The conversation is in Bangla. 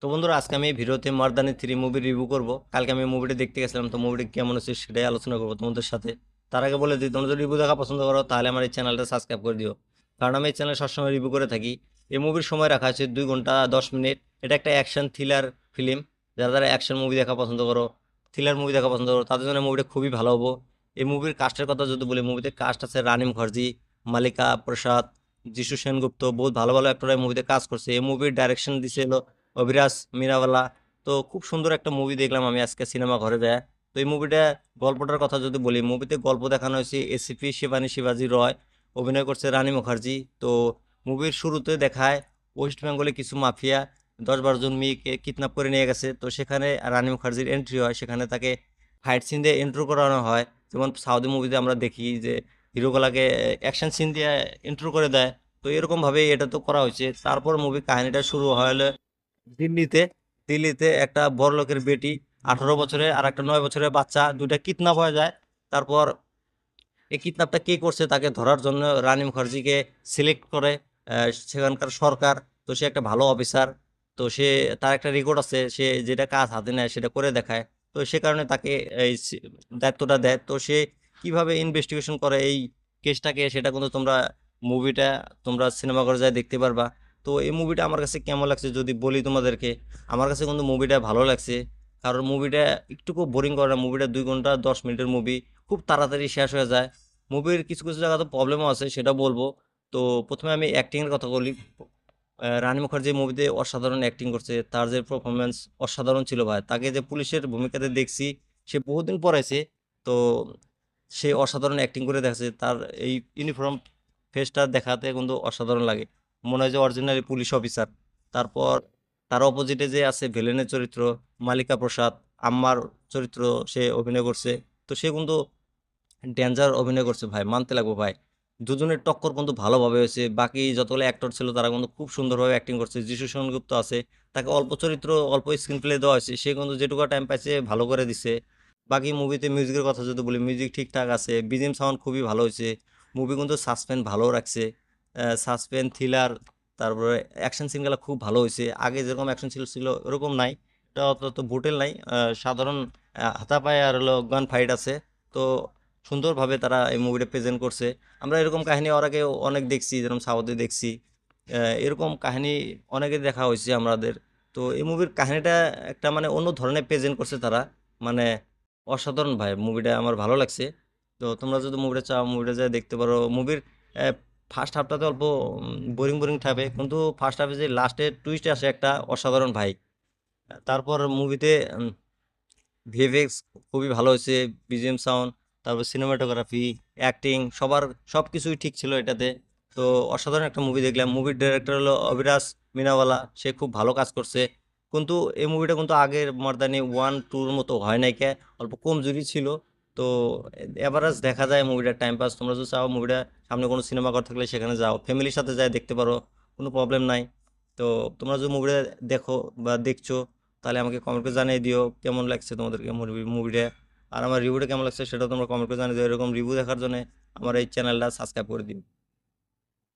তো বন্ধুরা, আজকে আমি এই ভিডিওতে মারদানি 3 মুভি রিভিউ করব। কালকে আমি মুভিটা দেখতে গেছিলাম, তো মুভিটা কেমন হচ্ছে সেটাই আলোচনা করবো তোমাদের সাথে। তার আগে বলে দিই, তোমরা যদি রিভিউ দেখা পছন্দ করো তাহলে আমার এই চ্যানেলটা সাবস্ক্রাইব করে দিও, কারণ আমি এই চ্যানেলে সবসময় রিভিউ করে থাকি। এই মুভির সময় রাখা আছে 2 ঘন্টা 10 মিনিট। এটা একটা অ্যাকশন থ্রিলার ফিল্ম। যারা যারা অ্যাকশন মুভি দেখা পছন্দ করো, থ্রিলার মুভি দেখা পছন্দ করো, তাদের জন্য মুভিটা খুবই ভালো হবো। এই মুভির কাস্টের কথা যদি বলি, মুভিতে কাস্ট আছে রানী মুখার্জি, মালিকা প্রসাদ, যিশু সেনগুপ্ত, বহুত ভালো ভালো অ্যাক্টর এই মুভিতে কাজ করছে। এই মুভির ডাইরেকশন দিছে হলো অভিরাজ মিরাওয়ালা। তো খুব সুন্দর একটা মুভি দেখলাম আমি আজকে সিনেমা ঘরে যায়। তো এই মুভিটা গল্পটার কথা যদি বলি, মুভিতে গল্প দেখানো হয়েছে এসিপি শিবানী শিবাজি রয়, অভিনয় করছে রানী মুখার্জি। তো মুভির শুরুতে দেখায় ওয়েস্ট বেঙ্গলে কিছু মাফিয়া 10-12 জন মেয়েকে কিডন্যাপ করে নিয়ে গেছে। তো সেখানে রানী মুখার্জির এন্ট্রি হয়, সেখানে তাকে ফাইট সিন দিয়ে এন্ট্রো করানো হয়। যেমন সাউদি মুভিতে আমরা দেখি যে হিরোগুলাকে অ্যাকশন সিন দিয়ে এন্ট্রো করে দেয়। তো এরকম ভাবে এটা তো করা হয়েছে। তারপর মুভি কাহিনীটা শুরু হয় দিল্লিতে। দিল্লিতে একটা বড়লোকের বেটি, 18 বছরের আর একটা 9 বছরের বাচ্চা, দুইটা কিডন্যাপ হয়ে যায়। তারপর এই কিডন্যাপটা কে করছে তাকে ধরার জন্য রানী মুখার্জিকে সিলেক্ট করে সেখানকার সরকার। তো সে একটা ভালো অফিসার। তো সে, তার একটা রেকর্ড আছে, সে যেটা কাজ হাতে নেয় সেটা করে দেখায়। তো সে কারণে তাকে এই দায়িত্বটা দেয়। তো সে কিভাবে ইনভেস্টিগেশন করে এই কেসটাকে, সেটা কিন্তু মুভিটা তোমরা সিনেমা ঘরে যায় দেখতে পারবা। তো এই মুভিটা আমার কাছে কেমন লাগছে যদি বলি তোমাদেরকে, আমার কাছে কিন্তু মুভিটা ভালো লাগছে। কারণ মুভিটা একটুকু বোরিং করে না। মুভিটা 2 ঘন্টা 10 মিনিটের মুভি, খুব তাড়াতাড়ি শেষ হয়ে যায়। মুভির কিছু কিছু জায়গাতে প্রবলেমও আছে, সেটা বলবো। তো প্রথমে আমি অ্যাক্টিংয়ের কথা বলি। রানী মুখার্জি মুভিতে অসাধারণ অ্যাক্টিং করছে, তার যে পারফরমেন্স অসাধারণ ছিল ভাই। তাকে যে পুলিশের ভূমিকাতে দেখছি, সে বহুদিন পর আছে। তো সে অসাধারণ অ্যাক্টিং করে দেখছে। তার এই ইউনিফর্ম ফেসটা দেখাতে কিন্তু অসাধারণ লাগে, মনে হয় যে অরিজিনালি পুলিশ অফিসার। তারপর তার অপোজিটে যে আছে ভিলেনের চরিত্র, মালিকা প্রসাদ, আম্মার চরিত্র সে অভিনয় করছে। তো সে কিন্তু ডেঞ্জার অভিনয় করছে ভাই, মানতে লাগবো ভাই। দুজনের টক্কর কিন্তু ভালোভাবে হয়েছে। বাকি যতগুলো অ্যাক্টর ছিল তারা কিন্তু খুব সুন্দরভাবে অ্যাক্টিং করছে। যিশু সেনগুপ্ত আছে, তাকে অল্প চরিত্র অল্প স্ক্রিন প্লে দেওয়া হয়েছে, সে কিন্তু যেটুকু টাইম পাইছে ভালো করে দিছে। বাকি মুভিতে মিউজিকের কথা যদি বলি, মিউজিক ঠিকঠাক আছে, বিজিএম সাউন্ড খুবই ভালো হয়েছে। মুভি কিন্তু সাসপেন্স ভালো রাখছে, সাসপেন্স থ্রিলার। তারপরে অ্যাকশন সিনগুলো খুব ভালো হয়েছে। আগে যেরকম অ্যাকশন ছিল ওরকম নাই, এটা অত ব্রুটেল নাই। সাধারণ হাতাপায়ে আর হলো গান ফাইট আছে। তো সুন্দরভাবে তারা এই মুভিটা প্রেজেন্ট করছে। আমরা এরকম কাহিনী ওর আগে অনেক দেখছি, যেরকম সাউথে দেখছি। এরকম কাহিনী অনেকে দেখা হয়েছে আমাদের। তো এই মুভির কাহিনীটা একটা মানে অন্য ধরনের প্রেজেন্ট করছে তারা, মানে অসাধারণ ভাই। মুভিটা আমার ভালো লাগছে। তো তোমরা যদি মুভিটা চাও, মুভিটা যা দেখতে পারো। মুভির ফার্স্ট হাফটাতে অল্প বোরিং বোরিং থাকবে, কিন্তু ফার্স্ট হাফে যে লাস্টে টুইস্ট আসে একটা, অসাধারণ ভাই। তারপর মুভিতে ভিএফএক্স খুবই ভালো হয়েছে, বিজিএম সাউন্ড, তারপর সিনেমাটোগ্রাফি, অ্যাক্টিং, সব কিছুই ঠিক ছিল এটাতে। তো অসাধারণ একটা মুভি দেখলাম। মুভির ডিরেক্টর হলো অভিরাজ মিনাওয়ালা, সে খুব ভালো কাজ করছে। কিন্তু এই মুভিটা কিন্তু আগের মারদানি 1 2-র মতো হয় নাই কে, অল্প কমজোরি ছিল। তো এভারেজ দেখা যায় মুভিটা টাইম পাস। তোমরা যদি চাও মুভিটা, সামনে কোনো সিনেমা ঘর থাকলে সেখানে যাও, ফ্যামিলির সাথে যায় দেখতে পারো, কোনো প্রবলেম নাই। তো তোমরা যদি মুভিটা দেখো বা দেখছো, তাহলে আমাকে কমেন্ট করে জানিয়ে দিও কেমন লাগছে তোমাদেরকে মুভিটা। আর আমার রিভিউটা কেমন লাগছে সেটা তোমরা কমেন্ট করে জানিয়ে দিও। এরকম রিভিউ দেখার জন্য আমার এই চ্যানেলটা সাবস্ক্রাইব করে দিও।